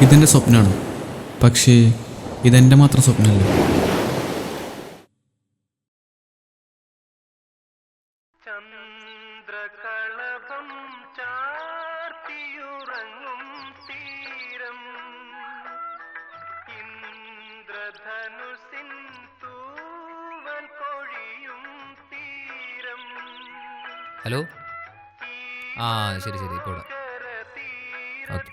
ഇതെൻ്റെ സ്വപ്നമാണ്. പക്ഷേ ഇതെൻ്റെ മാത്രം സ്വപ്നമല്ല. ചന്ദ്രകളഭം ചാർത്തിയുറങ്ങും തീരം ഇന്ദ്രധനുസിൻ തൂവൽ കൊഴിയും തീരം. ഹലോ. ആ ശരി ശരി ഇപ്പോൾ ഓക്കെ.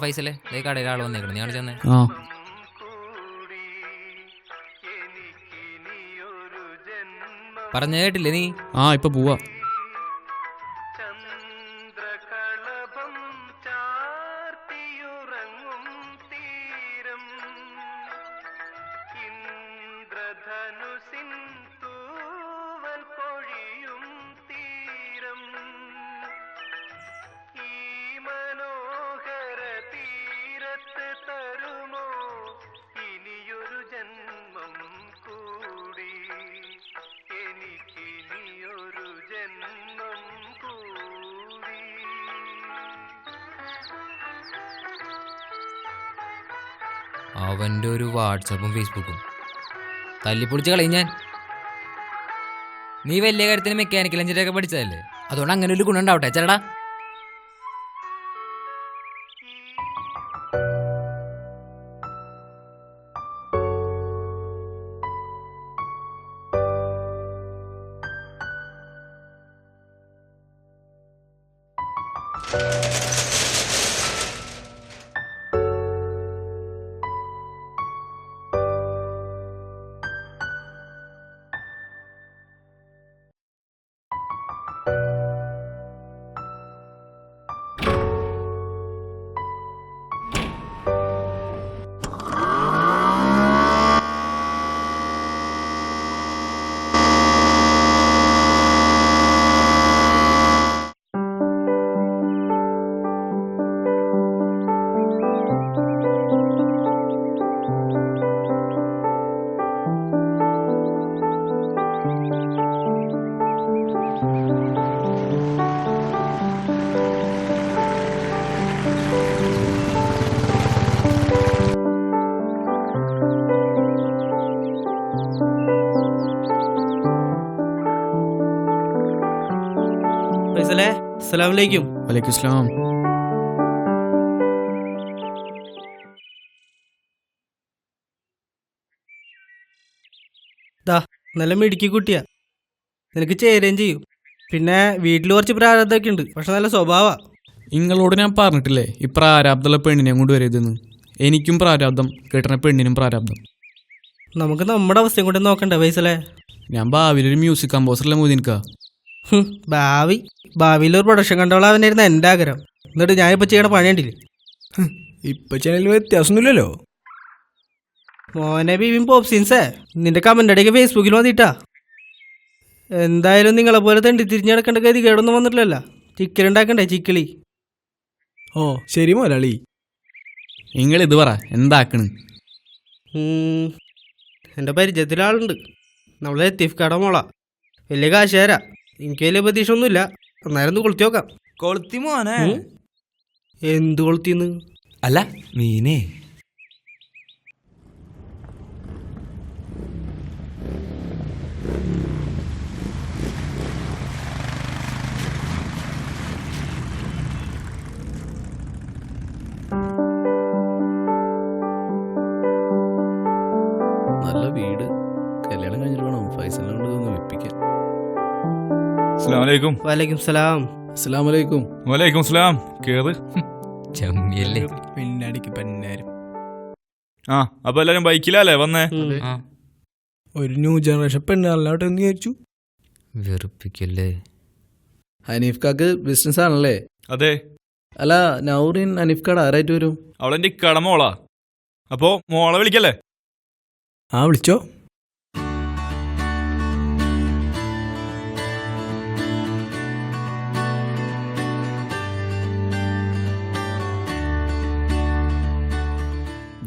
ഫൈസലേ ദേ കടയിൽ ആൾ വന്നേക്കണം, നീ കാണിച്ചു തന്നെ. ആ പറഞ്ഞ കേട്ടില്ലേ നീ? ഇപ്പം പോവാ. ചന്ദ്രകളഭം ചാർത്തിയുറങ്ങും തീരം ഇന്ദ്രധനുസിൻ തൂവൽ കൊഴിയും തീരം. ഈ മനോഹര തീരത്ത് തരുമോ ഇനിയൊരു ജന്മം കൂടി, എനിക്കിനിയൊരു ജന്മം കൂടി. അവൻ്റെ ഒരു വാട്സപ്പും ഫേസ്ബുക്കും തല്ലിപ്പൊളിച്ച് കളയും ഞാൻ. നീ വലിയ കാര്യത്തിന് മെക്കാനിക്കൽ എഞ്ചിനീയറൊക്കെ പഠിച്ചതല്ലേ, അതുകൊണ്ട് അങ്ങനെ ഒരു ഗുണം ഉണ്ടാവട്ടെ ചേട്ടാ. അസ്സലാമലൈക്കും. വലൈക്കും സ്ലാം. നല്ല മിടുക്കി കുട്ടിയാ, നിനക്ക് ചേരുകയും ചെയ്യും. പിന്നെ വീട്ടിൽ കുറച്ച് പ്രാരാബ്ദമൊക്കെ ഉണ്ട്, പക്ഷെ നല്ല സ്വഭാവ. നിങ്ങളോട് ഞാൻ പറഞ്ഞിട്ടില്ലേ ഈ പ്രാരാബ്ദമുള്ള പെണ്ണിനെ കൊണ്ട് വരരുതെന്ന്. എനിക്കും പ്രാരാബ്ദം, കേട്ടണ പെണ്ണിനും പ്രാരാബ്ദം. നമുക്ക് നമ്മുടെ അവസ്ഥയും കൂടെ നോക്കണ്ടേ ഫൈസലേ? ഞാൻ ഭാവിയിലൊരു മ്യൂസിക് കമ്പോസറല്ലേ മോദിനിക്കാ. ഭാവിയിലൊരു പ്രൊഡക്ഷൻ കണ്ടോളാവനായിരുന്നു എൻ്റെ ആഗ്രഹം. എന്നിട്ട് ഞാനിപ്പോൾ ചെയ്യണ പണിയുണ്ടില്ലേ? ഇപ്പം ചാനലിൽ വ്യത്യാസമൊന്നുമില്ലല്ലോ മോനെ ബിബിൻ പോപ്സിൻസേ, നിന്റെ കമൻ്റ് ഇടയ്ക്ക് ഫേസ്ബുക്കിൽ വന്നിട്ടാ. എന്തായാലും നിങ്ങളെപ്പോലെ തെണ്ടി തിരിഞ്ഞ് കിടക്കേണ്ട ഗതി കേടൊന്നും വന്നിട്ടില്ലല്ലോ. ചിക്കൻ ഉണ്ടാക്കണ്ടേ, ചിക്കിളി? ഓ ശരി മുതലാളി. നിങ്ങൾ ഇത് പറ, എന്താക്കണ്? എൻ്റെ പരിചയത്തിലാളുണ്ട്, നമ്മൾ ലത്തീഫ് കട മോള. വലിയ കാശുകാരാ, എനിക്ക് വലിയ പ്രതീക്ഷ ഒന്നുമില്ല. അന്നേരം ഒന്ന് കൊളുത്തി നോക്കാം. കൊളുത്തി മോനെ. എന്ത് കൊളുത്തിന്ന്? അല്ല മീനേ. നല്ല വീട്, കല്യാണം കഴിഞ്ഞിട്ട് വേണം ഫൈസലിനെ കൊണ്ട് ഒന്ന് വിപ്പിക്കാൻ. അസ്സലാമലൈക്കും. വലൈക്കും സലാം. അസ്സലാമലൈക്കും. വലൈക്കും സലാം. കേറ്. ചമ്മിയല്ലേ പിന്നടിക്ക് പന്നാരും. ആ അപ്പൊ എല്ലാരും ബൈക്കിലല്ലേ വന്നേ? ഒരു ന്യൂ ജനറേഷൻ പെണ്ണാളോട്ടെ എന്ന് വിചാരിച്ചു. വെറുപ്പിക്കല്ലേ. ഹനീഫ് കാക്ക് ബിസിനസ് ആണല്ലേ? അതെ. അല്ല നൗറിൻ ഹനീഫ് കാട് ആരായിട്ട് വരും? അവളെന്റെ കടമോളാ. അപ്പോ മോളെ വിളിക്കല്ലേ? ആ വിളിച്ചോ.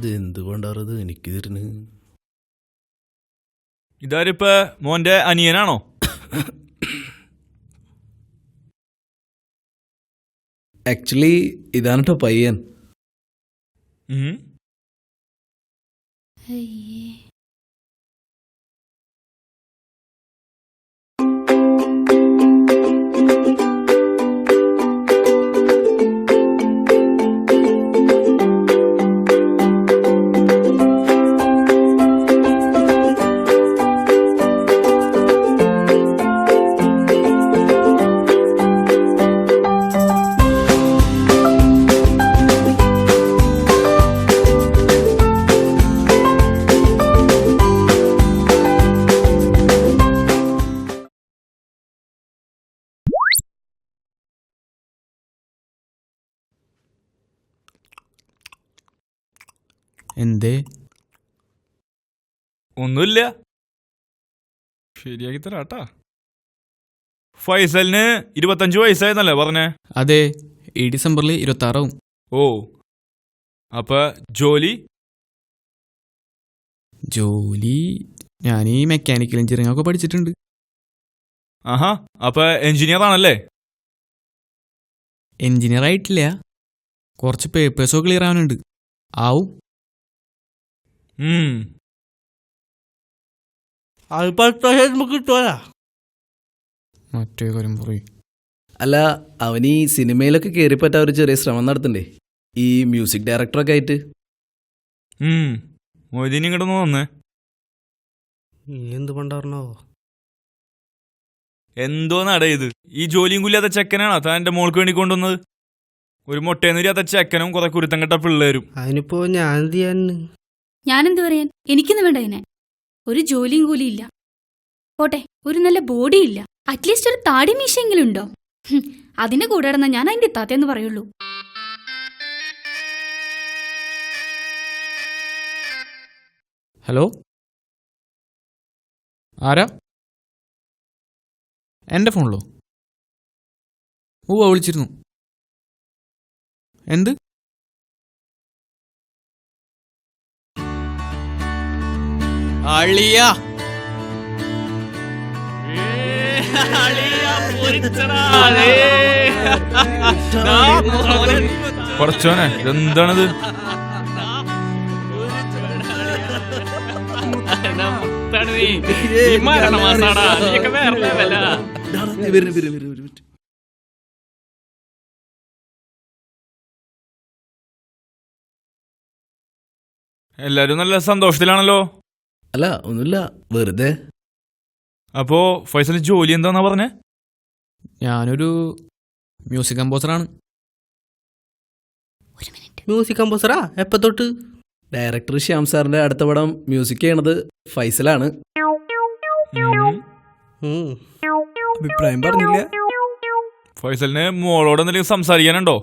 ഇത് എന്തുകൊണ്ടാറത് എനിക്ക് തരുന്നു? ഇതാരിപ്പ മോന്റെ അനിയനാണോ? ആക്ച്വലി ഇതാണ് കേട്ടോ പയ്യൻ. ഉം. എന്തേ? ഒന്നുമില്ല, ശരിയാക്കി തരാട്ടാ. ഫൈസലിന് 25 വയസ്സായെന്നല്ലേ പറഞ്ഞേ? അതെ, ഈ ഡിസംബറിൽ 26 ആവും. ഓ, അപ്പൊ ജോലി? ജോലി ഞാൻ ഈ മെക്കാനിക്കൽ എഞ്ചിനീയറിംഗ് ഒക്കെ പഠിച്ചിട്ടുണ്ട്. ആഹാ, അപ്പൊ എഞ്ചിനീയർ ആണല്ലേ? എഞ്ചിനീയർ ആയിട്ടില്ല, കുറച്ച് പേപ്പേഴ്സൊക്കെ ക്ലിയർ ആവാനുണ്ട്. ആവും. അത് 10 വർഷം നമുക്ക് കിട്ടുമല്ല. മറ്റേ കാര്യം പറയും. അല്ല, അവൻ ഈ സിനിമയിലൊക്കെ കയറിപ്പറ്റാ ഒരു ചെറിയ ശ്രമം നടത്തണ്ടേ, ഈ മ്യൂസിക് ഡയറക്ടറൊക്കെ ആയിട്ട്? മൊയ്തീൻ ഇങ്ങോട്ടൊന്ന് വന്നേ. നീ എന്ത് പണ്ടാർന്നാവോ? എന്തോന്നാടേ ഇത്? ഈ ജോലിയും കൂലിയാത്ത ചെക്കനാണ് താൻ എൻ്റെ മോൾക്ക് വേണ്ടി കൊണ്ടുവന്നത്. ഒരു മൊട്ടേന്നൊരിയാത്ത ചെക്കനും കുറെ കുരുത്തം കെട്ട പിള്ളേരും. അതിനിപ്പോ ഞാൻ എന്ത് ചെയ്യാന്? ഞാനെന്ത് പറയാൻ? എനിക്കൊന്നും വേണ്ട ഇതിനെ. ഒരു ജോലിയും കൂലിയില്ല, പോട്ടെ ഒരു നല്ല ബോഡിയില്ല, അറ്റ്ലീസ്റ്റ് ഒരു താടി മീശയെങ്കിലും ഉണ്ടോ? അതിന്റെ കൂടെ ഇടന്ന ഞാൻ അതിന്റെ ഇത്താത്തെന്ന് പറയുള്ളൂ. ഹലോ, ആരാ? എൻ്റെ ഫോണിലോ? വിളിച്ചിരുന്നു. എന്ത്? അളിയാ, കുറച്ചോനെ ഇതെന്താണിത്? എല്ലാരും നല്ല സന്തോഷത്തിലാണല്ലോ. അല്ല, ഒന്നുമില്ല, വെറുതെ. അപ്പോ ഫൈസലിന് ജോലി എന്താന്നാ പറഞ്ഞേ? ഞാനൊരു മ്യൂസിക് കമ്പോസറാണ്. മ്യൂസിക് കമ്പോസറാ? എപ്പ തൊട്ട്? ഡയറക്ടർ ശ്യാം സാറിന്റെ അടുത്ത പടം മ്യൂസിക് ചെയ്യണത് ഫൈസലാണ്. അഭിപ്രായം പറഞ്ഞില്ല. ഫൈസലിന് മോളോട് എന്തെങ്കിലും സംസാരിക്കാനുണ്ടോ?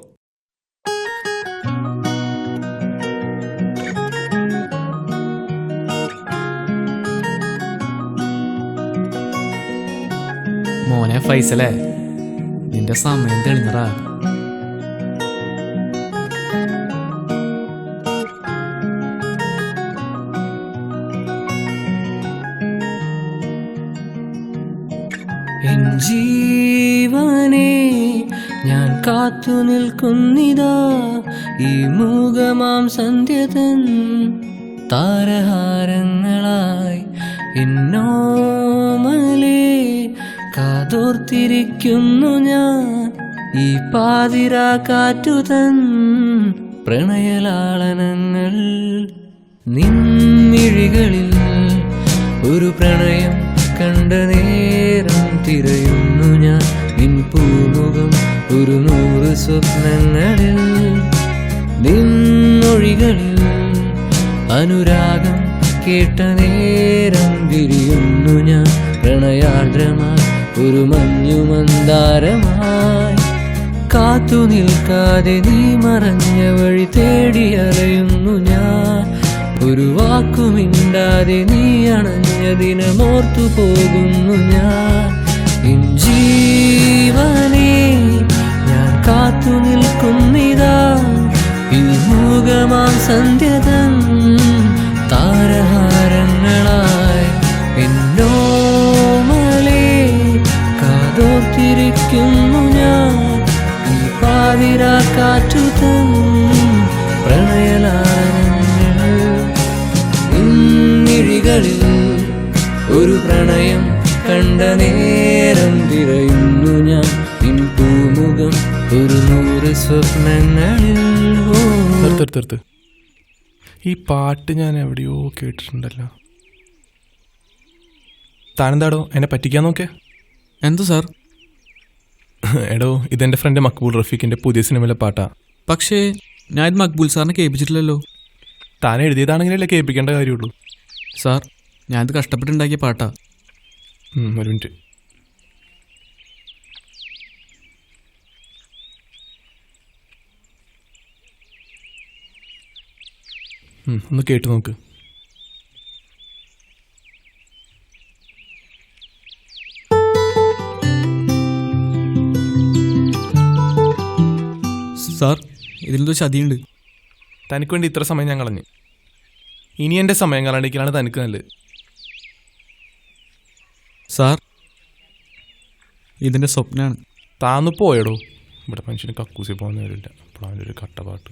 മോനെ ഫൈസലേ, നിന്റെ സമയം തെളിഞ്ഞറാ. എൻ ജീവനെ ഞാൻ കാത്തു നിൽക്കുന്നിതാ ഈ മൂകമാം സന്ധ്യതൻ താരഹാരങ്ങളായി. എന്നോമലേ കാതോർത്തിരിക്കുന്നു ഞാൻ ഈ പാതിരാ കാറ്റുതൻ പ്രണയലാളനങ്ങൾ. നിൻമിഴികളിൽ ഒരു പ്രണയം കണ്ട നേരം തിരയുന്നു ഞാൻ നിൻ പൂമുഖം ഒരു 100 സ്വപ്നങ്ങളിൽ. നിന്നൊഴികളിൽ അനുരാഗം കേട്ട നേരം വിരിയുന്നു ഞാൻ പ്രണയാർദ്രമായി ഒരു മഞ്ഞുമന്ദാരമായി. കാത്തു നിൽക്കാതെ നീ മറഞ്ഞ വഴി തേടി അലയുന്നു ഞാൻ. ഒരു വാക്കുമിണ്ടാതെ നീ അണഞ്ഞ ദിനമോർത്തു പോകുന്നു ഞാൻ. എൻ ജീവനെ ഞാൻ കാത്തു നിൽക്കുന്നിതാ ഈ മൂകമാം സന്ധ്യതൻ താരഹാരങ്ങളായി. എന്നോമലേ കാതോർത്തിരിക്കുന്നു ഞാൻ ഈ പാതിരാ കാറ്റുതൻ പ്രണയലാ കണ്ണുകളിൽ ഒരു പ്രണയം കണ്ട നേരം തിരയുന്നു ഞാൻ നിൻ പൂമുഖം ഒരു 100 സ്വപ്നങ്ങളിൽ. നിർത്ത്. ഈ പാട്ട് ഞാൻ എവിടെയോ കേട്ടിട്ടുണ്ടല്ലോ. താനെന്താടോ എന്നെ പറ്റിക്കാൻ നോക്കേ? എന്തു സാർ? എടോ, ഇതെൻ്റെ ഫ്രണ്ട് മക്ബൂൽ റഫീഖിൻ്റെ പുതിയ സിനിമയിലെ പാട്ടാ. പക്ഷേ ഞാൻ ഇത് മക്ബൂൽ സാറിനെ കേൾപ്പിച്ചിട്ടില്ലല്ലോ. താൻ എഴുതിയതാണെങ്കിലല്ലേ കേൾപ്പിക്കേണ്ട കാര്യമുള്ളൂ. സാർ, ഞാനിത് കഷ്ടപ്പെട്ടുണ്ടാക്കിയ പാട്ടാ. ഒരു മിനിറ്റ്. ഒന്ന് കേട്ടു നോക്ക്. സാർ, ഇതിലെന്തോ ചതിയുണ്ട്. തനിക്ക് വേണ്ടി ഇത്ര സമയം ഞാൻ കളഞ്ഞു. ഇനി എൻ്റെ സമയം കളണ്ടിക്കലാണ് തനിക്ക് നല്ലത്. സാർ, ഇതിൻ്റെ സ്വപ്നമാണ്. താന്നു പോയടോ. ഇവിടെ മനുഷ്യന് കക്കൂസി പോകുന്ന കാര്യമില്ല. അപ്പോൾ അവൻ്റെ ഒരു കട്ടപാട്ട്.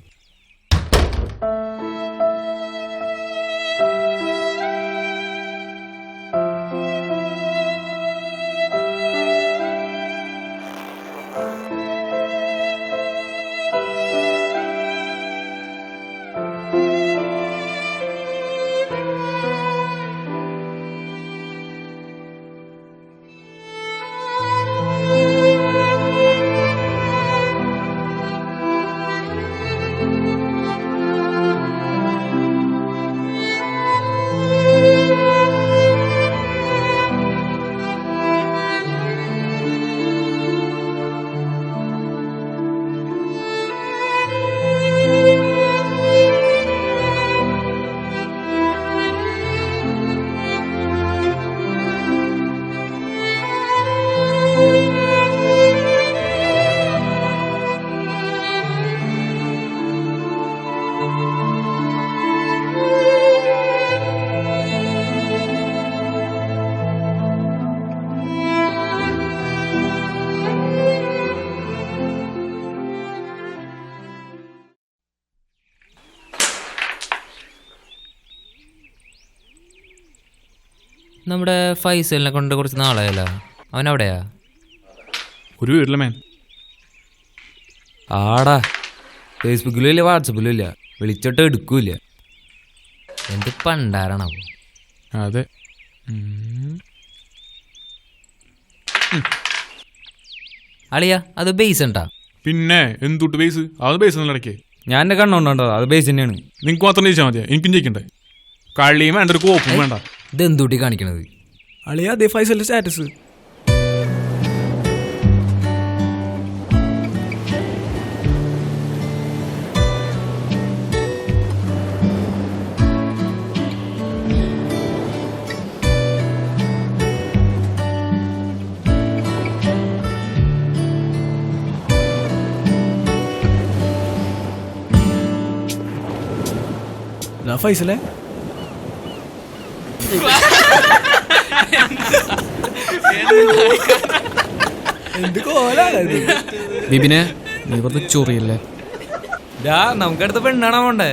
നമ്മുടെ ഫൈസലിനെ കൊണ്ട് കുറച്ച് നാളായല്ലോ. അവൻ എവിടെയാ? ഒരു വീട്ടിലെ മേൻ. ആടാ, ഫേസ്ബുക്കിലും ഇല്ല, വാട്സപ്പിലും ഇല്ല, വിളിച്ചിട്ട് എടുക്കൂല. എന്ത് പണ്ടാരണോ? അതെ. അളിയാ, അത് ബേസ് ഉണ്ടാ? പിന്നെ എന്തുട്ട് ബേസ്? അത് ബേസ് നല്ല ഇടയ്ക്ക്. ഞാൻ എൻ്റെ കണ്ണുകൊണ്ടോ, അത് ബേസ് തന്നെയാണ്. നിങ്ങൾക്ക് മാത്രം ജയിച്ചാൽ മതിയാ, എനിക്കും ജയിക്കണ്ടേ? കള്ളിയും വേണ്ട, ഒരു കോപ്പും വേണ്ട. ഇത് എന്തുട്ടി കാണിക്കണത്? അളിയാ, അതേ ഫൈസലിൻ്റെ സ്റ്റാറ്റസ്. ഫൈസലേ, എന്ത് കോലാണ് ബിബിനെ, നീ വെറുതെ ചൊറിയല്ലേ? നമുക്കടുത്ത് പെണ്ണാണോ പോണ്ടേ?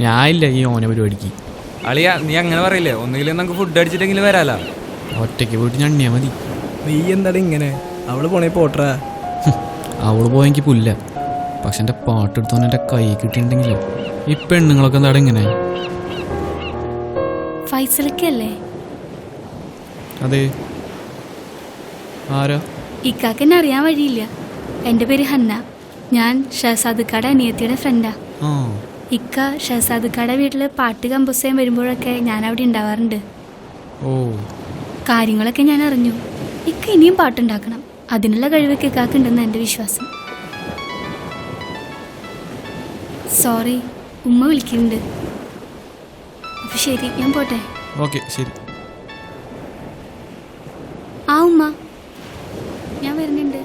ഞാനില്ല ഈ ഓന പരിപാടിക്ക്. അളിയാ, നീ അങ്ങനെ പറയില്ലേ? ഒന്നുകിലും നമുക്ക് ഫുഡ് അടിച്ചിട്ടെങ്കിലും വരാലോ. ഒറ്റയ്ക്ക് പോയിട്ട് ഞണ്ണിയാ മതി. നീ എന്താടാ ഇങ്ങനെ? അവള് പോണേ പോട്ടറാ. അവള് പോയെങ്കിൽ പുല്ല. പക്ഷെ എൻ്റെ പാട്ടെടുത്തോന്ന് എൻ്റെ കൈ കിട്ടിയിട്ടുണ്ടെങ്കിൽ ഈ പെണ്ണുങ്ങളൊക്കെ എന്താടാ ഇങ്ങനെ? ഫൈസലൊക്കെയല്ലേ? അതെ. ആരാ? ഇക്കാക്കെന്നെ അറിയാൻ വഴിയില്ല. എൻ്റെ പേര് ഹന്ന. ഞാൻ ഷഹസാദുക്കാടെ അനിയത്തിയുടെ ഫ്രണ്ടാ. ആ, ഇക്ക ഷഹസാദുക്കാടെ വീട്ടിൽ പാട്ട് കമ്പോസ് ചെയ്യാൻ വരുമ്പോഴൊക്കെ ഞാൻ അവിടെ ഉണ്ടാവാറുണ്ട്. ഓ, കാര്യങ്ങളൊക്കെ ഞാൻ അറിഞ്ഞു. ഇക്ക ഇനിയും പാട്ടുണ്ടാക്കണം. അതിനുള്ള കഴിവൊക്കെ ഇക്കാക്കുണ്ടെന്ന് എൻ്റെ വിശ്വാസം. സോറി, ഉമ്മ വിളിക്കുന്നുണ്ട്. അപ്പോൾ ശരി, ഞാൻ പോട്ടെ. ഓക്കെ, ശരി. ആ ഉമ്മ, ഞാൻ വരുന്നുണ്ട്.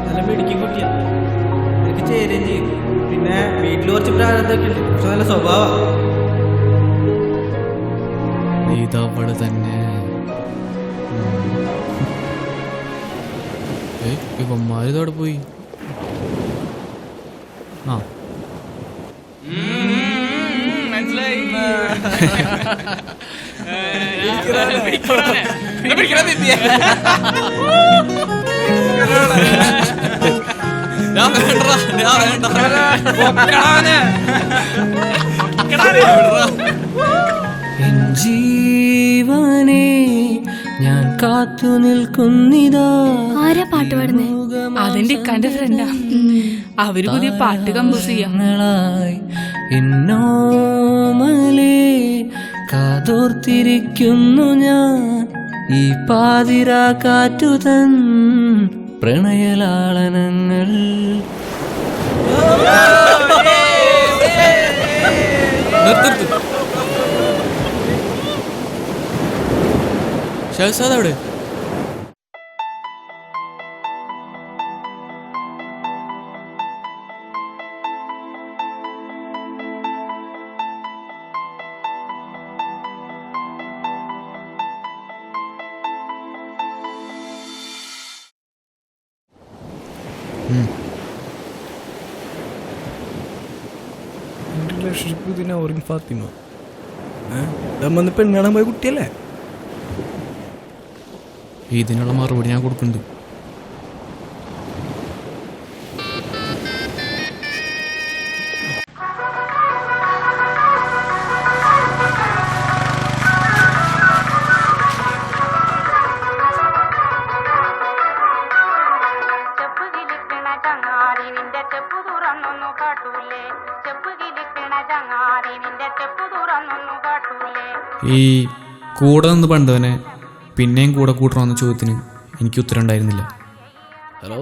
നല്ല മിടുക്കി കുട്ടിയാ, എനിക്ക് ചേരുകയും ചെയ്യും. പിന്നെ പിന്നെ വീട്ടിൽ കുറച്ച് പ്രാരബ്ധമൊക്കെ ഉണ്ട്. പക്ഷെ നല്ല സ്വഭാവം. ഇതവള് തന്നെ. ഇവന്മാരിതവിടെ പോയി. ആ എൻ ജീവനെ ഞാൻ കാത്തു നിൽക്കുന്നിതാ. ആരാ പാട്ട് പാടുന്നേ? അതെന്റെ ഇക്കാന്റെ ഫ്രണ്ടാ. അവര് പുതിയ പാട്ട് കമ്പോസ് ചെയ്യാം. എന്നോമലേ കാതോർത്തിരിക്കുന്നു ഞാൻ ഈ പാതിരാ കാറ്റുതൻ പ്രണയലാളനങ്ങൾ. ഷഹസാദ് എൻ്റെ റിലേഷൻഷിപ്പ് ഇതിനെ ഓറിൻ ഫാത്തിമ വന്ന് പെണ്ണ് കാണാൻ പോയ കുട്ടിയല്ലേ? ഇതിനുള്ള മറുപടി ഞാൻ കൊടുക്കുന്നുണ്ട്. ഈ കൂടെ നിന്ന് പണ്ടവനെ പിന്നെയും കൂടെ കൂട്ടണമെന്ന ചോദ്യത്തിന് എനിക്ക് ഉത്തരം ഉണ്ടായിരുന്നില്ല. ഹലോ,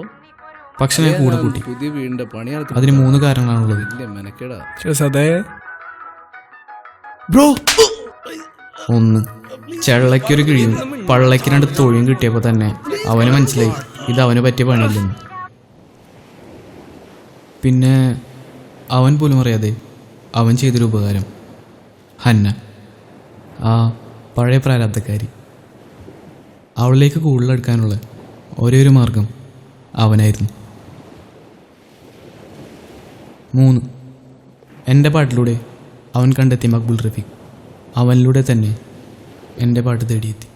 പക്ഷെ ഞാൻ കൂടെ കൂട്ടി. പുതിയ വീടിന്റെ പണി അതിന് 3 കാരണങ്ങളാണുള്ളത്. മെനക്കേടാ. ബ്രോ 1, ചെള്ളയ്ക്കൊരു കിഴിയും പള്ളയ്ക്ക് 2 തൊഴിയും കിട്ടിയപ്പോൾ തന്നെ അവന് മനസ്സിലായി ഇത് അവന് പറ്റിയ പണിയില്ലെന്ന്. പിന്നെ അവൻ പോലും അറിയാതെ അവൻ ചെയ്തൊരു ഉപകാരം ഹന്ന, ആ പഴയ പ്രാരാബ്ധക്കാരി, അവളിലേക്ക് കൂടുതലെടുക്കാനുള്ള ഒരേ ഒരു മാർഗം അവനായിരുന്നു. 3, എൻ്റെ പാട്ടിലൂടെ അവൻ കണ്ടെത്തിയ മക്ബുൽ റഫീഖ് അവനിലൂടെ തന്നെ എൻ്റെ പാട്ട് തേടിയെത്തി.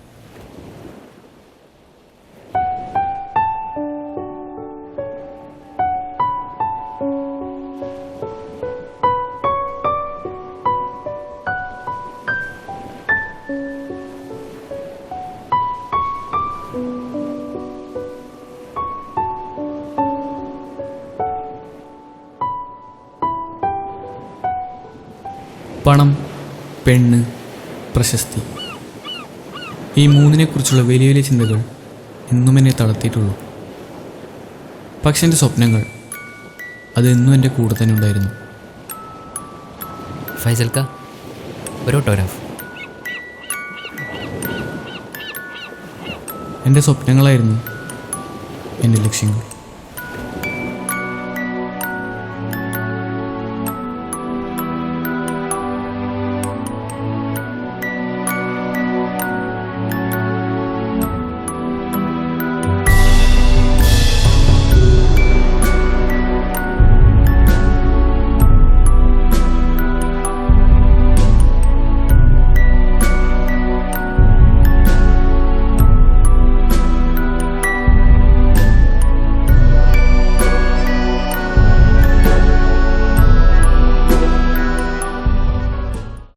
പണം, പെണ്ണ്, പ്രശസ്തി, ഈ 3-നെക്കുറിച്ചുള്ള വലിയ വലിയ ചിന്തകൾ എന്നും എന്നെ തളർത്തിയിട്ടുള്ളൂ. പക്ഷെ എൻ്റെ സ്വപ്നങ്ങൾ അതെന്നും എൻ്റെ കൂടെ തന്നെ ഉണ്ടായിരുന്നു. ഫൈസൽക്ക, ഒരു ഓട്ടോഗ്രാഫ്. എൻ്റെ സ്വപ്നങ്ങളായിരുന്നു എൻ്റെ ലക്ഷ്യങ്ങൾ.